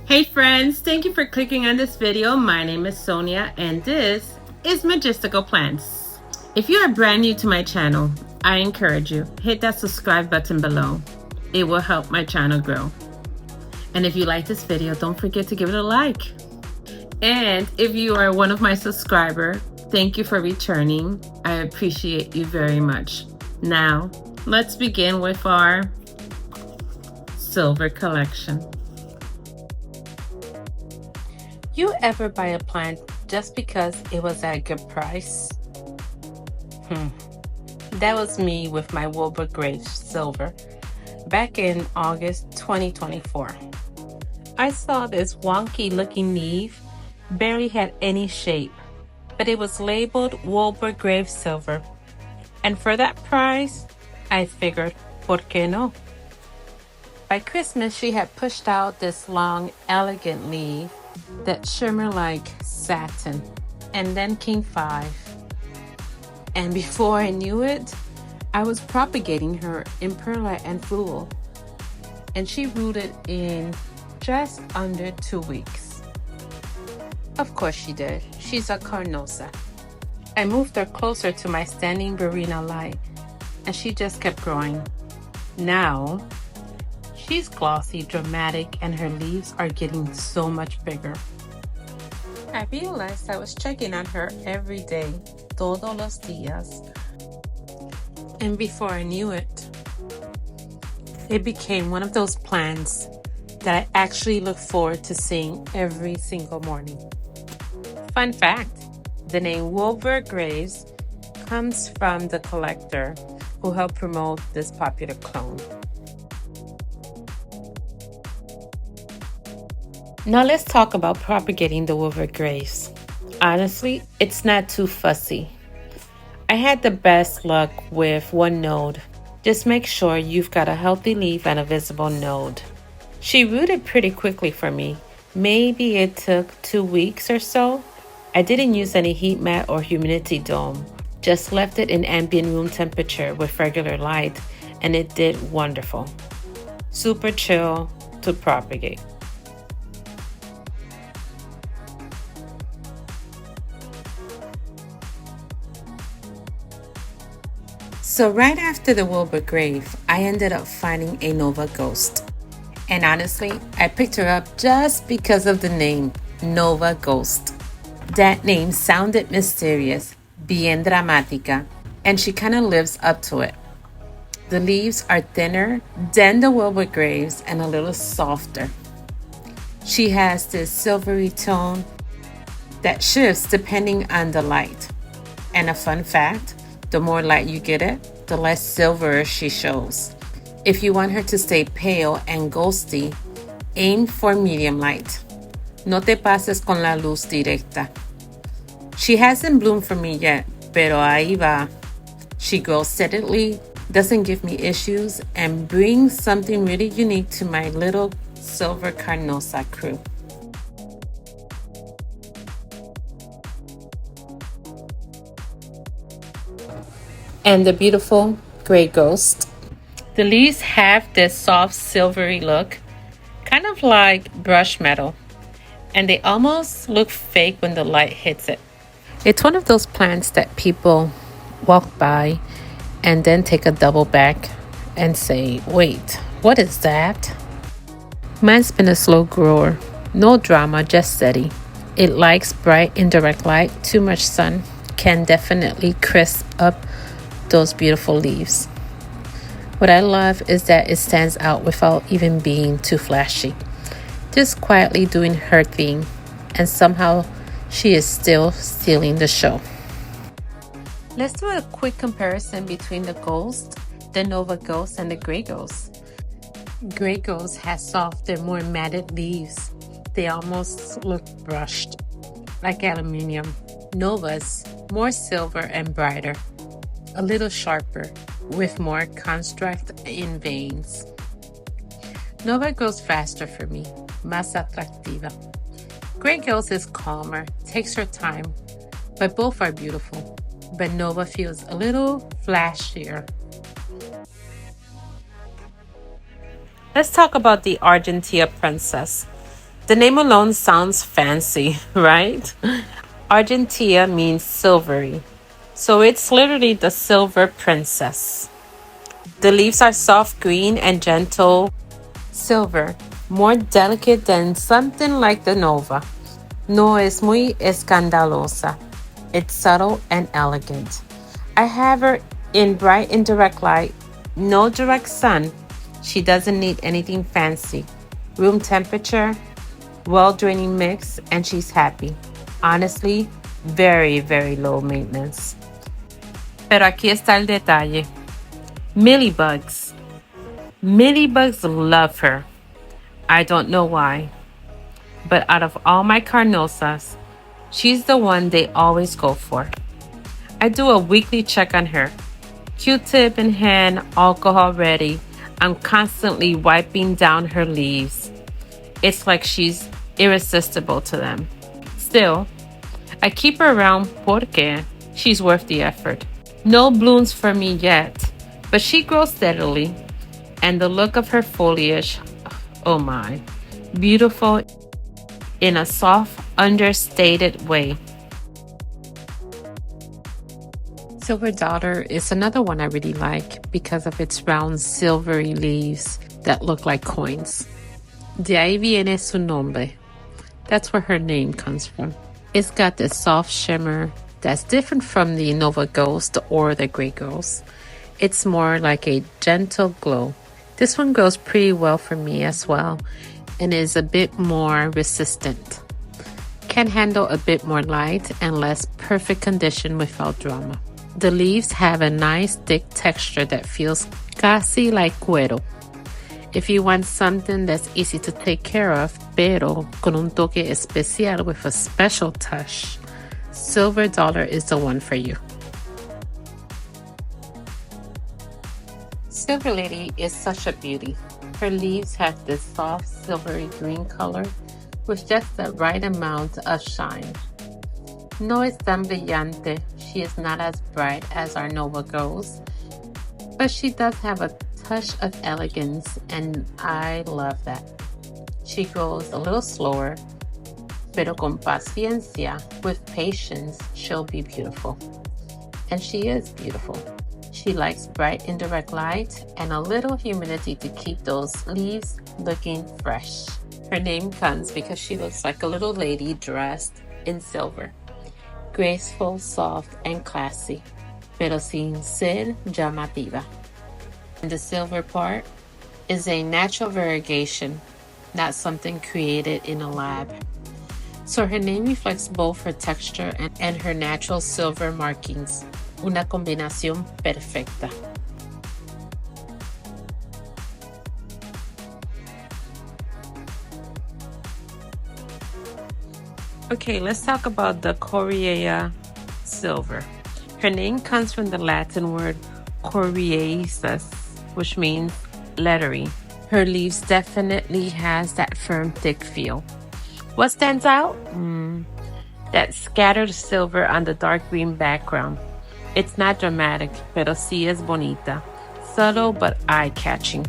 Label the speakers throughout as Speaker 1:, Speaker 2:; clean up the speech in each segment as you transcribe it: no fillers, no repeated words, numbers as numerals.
Speaker 1: Hey friends, thank you for clicking on this video. My name is Sonia and this is Majestical Plants. If you are brand new to my channel, I encourage you, hit that subscribe button below. It will help my channel grow. And if you like this video, don't forget to give it a like. And if you are one of my subscribers, thank you for returning. I appreciate you very much. Now, let's begin with our silver collection.
Speaker 2: You ever buy a plant just because it was at a good price? That was me with my Wilbur Graves Silver back in August 2024. I saw this wonky looking leaf, barely had any shape, but it was labeled Wilbur Graves Silver. And for that price, I figured, ¿por qué no? By Christmas, she had pushed out this long, elegant leaf that shimmered like satin. And then came 5. And before I knew it, I was propagating her in perlite and fluo. And she rooted in just under 2 weeks. Of course she did. She's a Carnosa. I moved her closer to my standing Verena light, and she just kept growing. Now, she's glossy, dramatic, and her leaves are getting so much bigger. I realized I was checking on her every day, todos los días. And before I knew it, it became one of those plants that I actually look forward to seeing every single morning. Fun fact, the name Wilbur Graves comes from the collector who helped promote this popular clone. Now let's talk about propagating the Wilbur Graves. Honestly, it's not too fussy. I had the best luck with one node. Just make sure you've got a healthy leaf and a visible node. She rooted pretty quickly for me. Maybe it took 2 weeks or so. I didn't use any heat mat or humidity dome. Just left it in ambient room temperature with regular light, and it did wonderful. Super chill to propagate. So right after the Wilbur Grave, I ended up finding a Nova Ghost. And honestly, I picked her up just because of the name, Nova Ghost. That name sounded mysterious, bien dramática, and she kind of lives up to it. The leaves are thinner than the Wilbur Graves and a little softer. She has this silvery tone that shifts depending on the light. And a fun fact, the more light you get it, the less silver she shows. If you want her to stay pale and ghosty, aim for medium light. No te pases con la luz directa. She hasn't bloomed for me yet, pero ahí va. She grows steadily, doesn't give me issues, and brings something really unique to my little silver Carnosa crew. And the beautiful Grey Ghost. The leaves have this soft silvery look, kind of like brushed metal, and they almost look fake when the light hits it. It's one of those plants that people walk by and then take a double back and say, wait, what is that? Mine's been a slow grower, no drama, just steady. It likes bright indirect light. Too much sun can definitely crisp up those beautiful leaves. What I love is that it stands out without even being too flashy. Just quietly doing her thing, and somehow she is still stealing the show. Let's do a quick comparison between the Ghost, the Nova Ghost, and the Grey Ghost. Grey Ghost has softer, more matted leaves. They almost look brushed, like aluminium. Nova's more silver and brighter, a little sharper, with more construct in veins. Nova goes faster for me, más atractiva. Grey Ghost is calmer, takes her time, but both are beautiful. But Nova feels a little flashier. Let's talk about the Argentea Princess. The name alone sounds fancy, right? Argentea means silvery, so it's literally the Silver Princess. The leaves are soft green and gentle silver, more delicate than something like the Nova. No es muy escandalosa. It's subtle and elegant. I have her in bright indirect light, no direct sun. She doesn't need anything fancy. Room temperature, well draining mix, and she's happy. Honestly, very, very low maintenance. Pero aquí está el detalle. Mealybugs. Mealybugs love her. I don't know why. But out of all my Carnosas, she's the one they always go for. I do a weekly check on her. Q-tip in hand, alcohol ready. I'm constantly wiping down her leaves. It's like she's irresistible to them. Still, I keep her around porque she's worth the effort. No blooms for me yet, but she grows steadily. And the look of her foliage, oh my, beautiful in a soft, understated way. Silver Daughter is another one I really like because of its round silvery leaves that look like coins. De ahí viene su nombre. That's where her name comes from. It's got this soft shimmer that's different from the Nova Ghost or the Grey Ghost. It's more like a gentle glow. This one grows pretty well for me as well and is a bit more resistant. Can handle a bit more light and less perfect condition without drama. The leaves have a nice thick texture that feels casi like cuero. If you want something that's easy to take care of, pero con un toque especial with a special touch, Silver Dollar is the one for you. Silver Lady is such a beauty. Her leaves have this soft silvery green color with just the right amount of shine. No es tan brillante. She is not as bright as our Nova Ghost, but she does have a touch of elegance, and I love that. She grows a little slower, pero con paciencia, with patience, she'll be beautiful. And she is beautiful. She likes bright indirect light and a little humidity to keep those leaves looking fresh. Her name comes because she looks like a little lady dressed in silver. Graceful, soft, and classy, pero sin ser llamativa. And the silver part is a natural variegation, not something created in a lab. So her name reflects both her texture and her natural silver markings. Una combinación perfecta. Okay, let's talk about the Cora Silver. Her name comes from the Latin word coriaceus, which means leathery. Her leaves definitely has that firm, thick feel. What stands out? That scattered silver on the dark green background. It's not dramatic, pero sí es bonita. Subtle but eye-catching.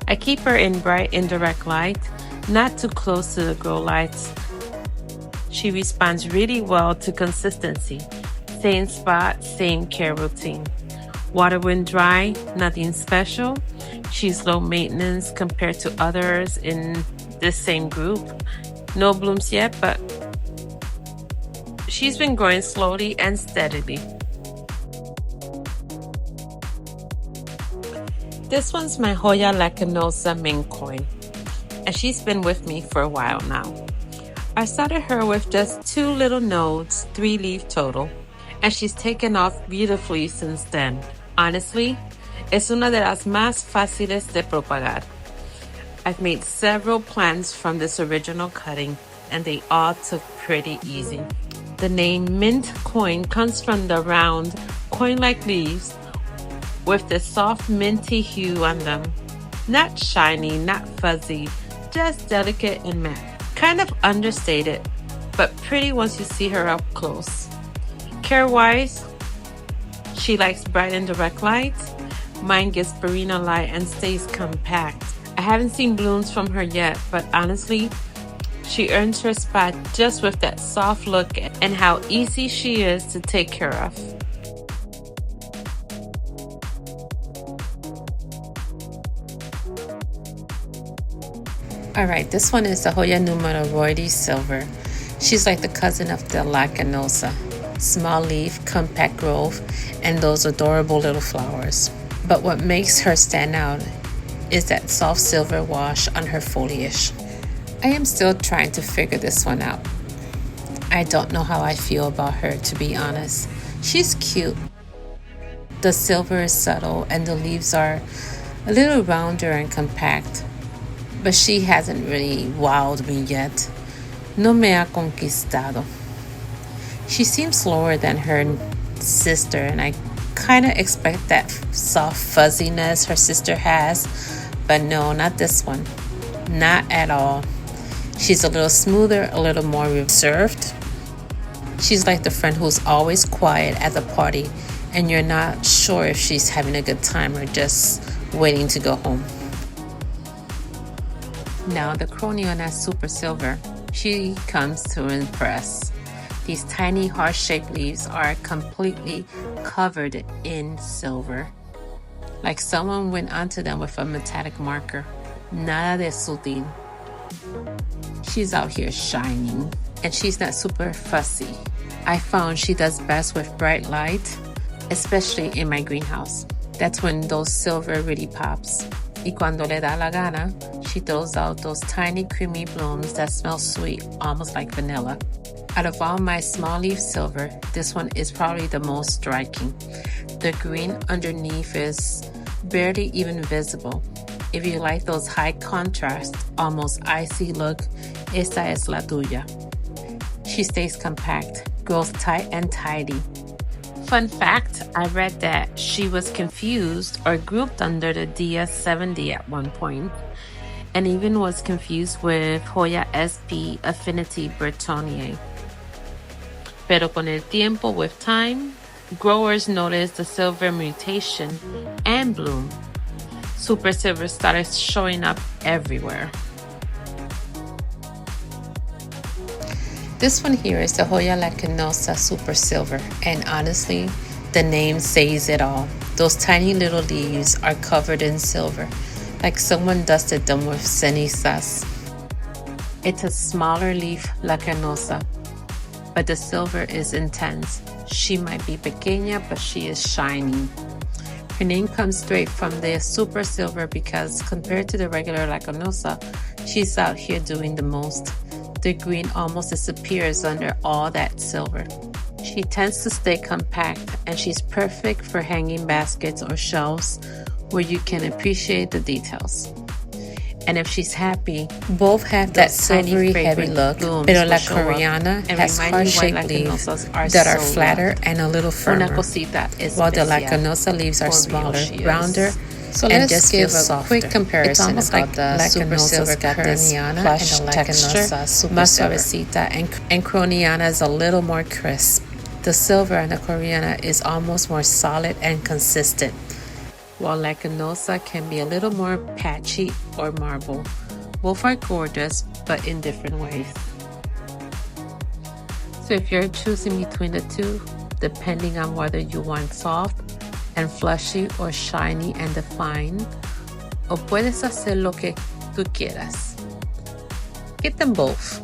Speaker 2: I keep her in bright indirect light, not too close to the grow lights. She responds really well to consistency. Same spot, same care routine. Water when dry, nothing special. She's low maintenance compared to others in this same group. No blooms yet, but she's been growing slowly and steadily. This one's my Hoya Lacinosa main coin, and she's been with me for a while now. I started her with just 2 little nodes, 3 leaf total, and she's taken off beautifully since then. Honestly, es una de las más fáciles de propagar. I've made several plants from this original cutting, and they all took pretty easy. The name mint coin comes from the round, coin-like leaves with the soft minty hue on them. Not shiny, not fuzzy, just delicate and matte. Kind of understated, but pretty once you see her up close. Care-wise, she likes bright and direct light. Mine gets Barina light and stays compact. I haven't seen blooms from her yet, but honestly, she earns her spot just with that soft look and how easy she is to take care of.
Speaker 1: Alright, this one is the Hoya Louisa Silver. She's like the cousin of the Lacinosa. Small leaf, compact growth, and those adorable little flowers. But what makes her stand out is that soft silver wash on her foliage. I am still trying to figure this one out. I don't know how I feel about her, to be honest. She's cute. The silver is subtle and the leaves are a little rounder and compact. But she hasn't really wowed me yet. No me ha conquistado. She seems slower than her sister, and I kind of expect that soft fuzziness her sister has. But no, not this one. Not at all. She's a little smoother, a little more reserved. She's like the friend who's always quiet at the party, and you're not sure if she's having a good time or just waiting to go home. Now the Carnosa Super Silver, she comes to impress. These tiny heart-shaped leaves are completely covered in silver. Like someone went onto them with a metallic marker. Nada de sutil. She's out here shining, and she's not super fussy. I found she does best with bright light, especially in my greenhouse. That's when those silver really pops. Y cuando le da la gana, she throws out those tiny creamy blooms that smell sweet, almost like vanilla. Out of all my small leaf silver, this one is probably the most striking. The green underneath is barely even visible. If you like those high contrast, almost icy look, esta es la tuya. She stays compact, grows tight and tidy. Fun fact, I read that she was confused or grouped under the Dia 70 at one point, and even was confused with Hoya SP Affinity Bretonnier. Pero con el tiempo, with time, growers noticed the silver mutation and bloom. Super silver started showing up everywhere. This one here is the Hoya Lacunosa Super Silver, and honestly, the name says it all. Those tiny little leaves are covered in silver, like someone dusted them with cenizas. It's a smaller leaf Lacunosa, but the silver is intense. She might be pequeña, but she is shining. Her name comes straight from the Super Silver because compared to the regular Lacunosa, she's out here doing the most. The green almost disappears under all that silver. She tends to stay compact, and she's perfect for hanging baskets or shelves where you can appreciate the details. And if she's happy, both have that silvery heavy look, pero la Carnosa has heart-shaped leaves that are flatter and a little firmer, while the Lacunosa leaves are smaller, rounder, so and just give a quick comparison about the Super Silver crisp, plush texture, más suavecita, and Carnosa is a little more crisp. The silver on the Carnosa is almost more solid and consistent, while Lacunosa can be a little more patchy or marble. Both are gorgeous, but in different ways. So if you're choosing between the two, depending on whether you want soft and flushy or shiny and defined, o puedes hacer lo que tú quieras. Get them both.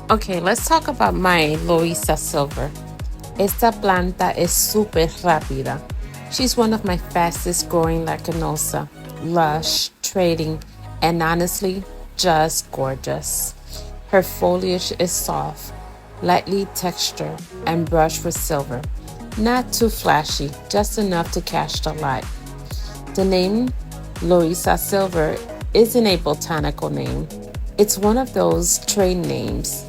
Speaker 1: Okay, let's talk about my Louisa Silver. Esta planta es súper rápida. She's one of my fastest growing Lacunosa, lush, trading, and honestly, just gorgeous. Her foliage is soft, lightly textured, and brushed with silver. Not too flashy, just enough to catch the light. The name Louisa Silver isn't a botanical name. It's one of those trade names.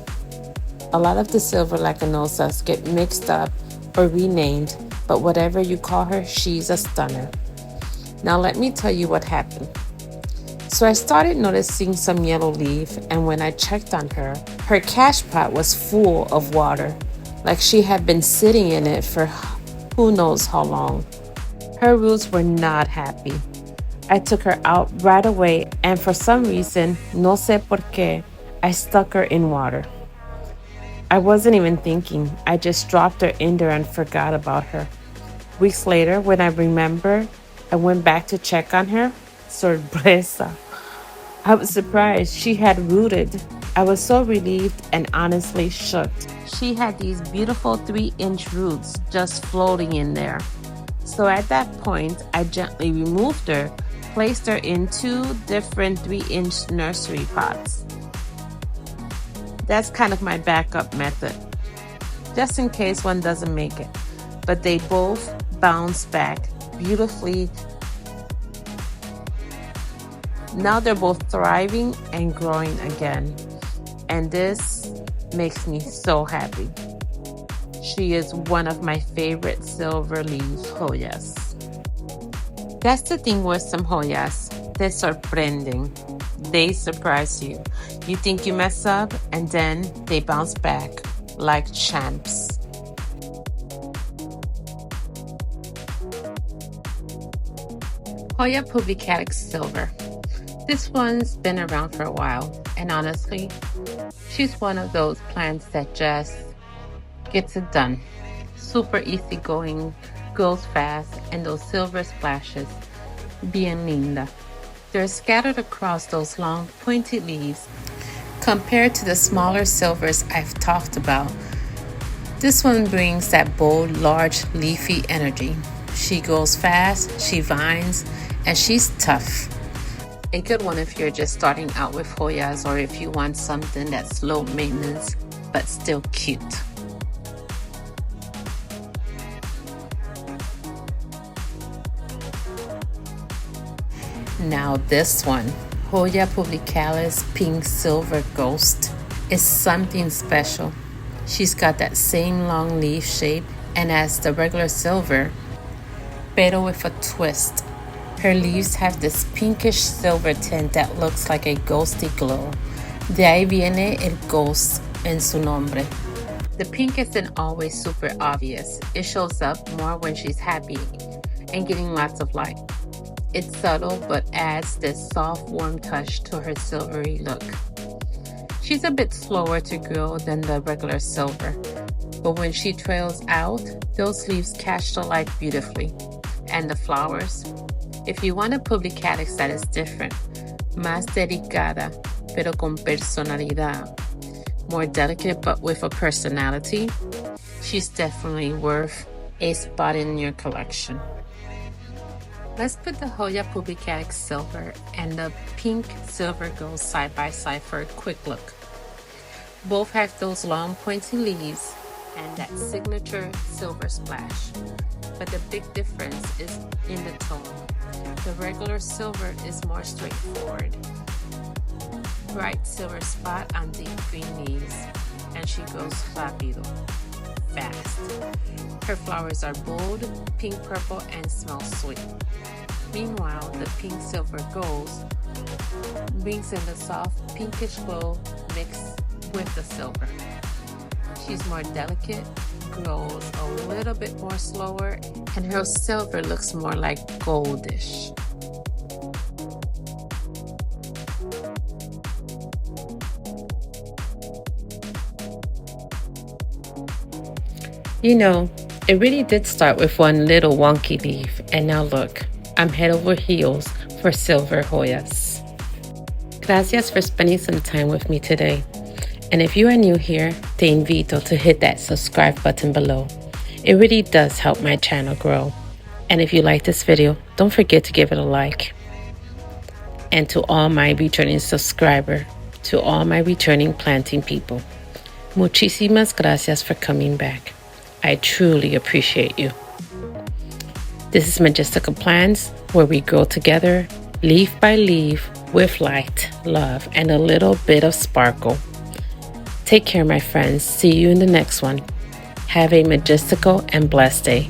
Speaker 1: A lot of the silver Lacunosas get mixed up or renamed, but whatever you call her, she's a stunner. Now let me tell you what happened. So I started noticing some yellow leaf, and when I checked on her, her cash pot was full of water, like she had been sitting in it for who knows how long. Her roots were not happy. I took her out right away, and for some reason, no sé por qué, I stuck her in water. I wasn't even thinking. I just dropped her in there and forgot about her. Weeks later, when I remembered, I went back to check on her. Sorpresa. I was surprised she had rooted. I was so relieved and honestly shocked. She had these beautiful 3-inch roots just floating in there. So at that point, I gently removed her, placed her in 2 different 3-inch nursery pots. That's kind of my backup method, just in case one doesn't make it. But they both bounced back beautifully. Now they're both thriving and growing again. And this makes me so happy. She is one of my favorite silver leaf Hoyas. That's the thing with some Hoyas. They're sorprending. They surprise you. You think you mess up and then they bounce back like champs. Hoya Publicatrix Silver. This one's been around for a while, and honestly, she's one of those plants that just gets it done. Super easygoing, grows fast, and those silver splashes, bien linda. They're scattered across those long, pointy leaves. Compared to the smaller silvers I've talked about, this one brings that bold, large, leafy energy. She grows fast, she vines, and she's tough. A good one if you're just starting out with Hoyas or if you want something that's low maintenance but still cute. Now this one, Hoya Publicalis Pink Silver Ghost, is something special. She's got that same long leaf shape and as the regular silver, pero with a twist. Her leaves have this pinkish silver tint that looks like a ghosty glow. De ahí viene el ghost en su nombre. The pink isn't always super obvious. It shows up more when she's happy and getting lots of light. It's subtle but adds this soft, warm touch to her silvery look. She's a bit slower to grow than the regular silver, but when she trails out, those leaves catch the light beautifully. And the flowers? If you want a Publicatrix that is different, más delicada, pero con personalidad, more delicate but with a personality, she's definitely worth a spot in your collection. Let's put the Hoya Publicatrix Silver and the Pink Silver Ghost side by side for a quick look. Both have those long pointy leaves and that signature silver splash, but the big difference is in the tone. The regular silver is more straightforward. Bright silver spot on deep green leaves, and she grows rápido, fast. Her flowers are bold, pink purple, and smell sweet. Meanwhile, the pink silver ghost brings in the soft pinkish glow mixed with the silver. She's more delicate, grows a little bit more slower, and her silver looks more like goldish. You know, it really did start with one little wonky leaf, and now look, I'm head over heels for silver Hoyas. Gracias for spending some time with me today. And if you are new here, te invito to hit that subscribe button below. It really does help my channel grow. And if you like this video, don't forget to give it a like. And to all my returning subscribers, to all my returning planting people, muchísimas gracias for coming back. I truly appreciate you. This is Majestical Plants, where we grow together, leaf by leaf, with light, love, and a little bit of sparkle. Take care, my friends. See you in the next one. Have a majestical and blessed day.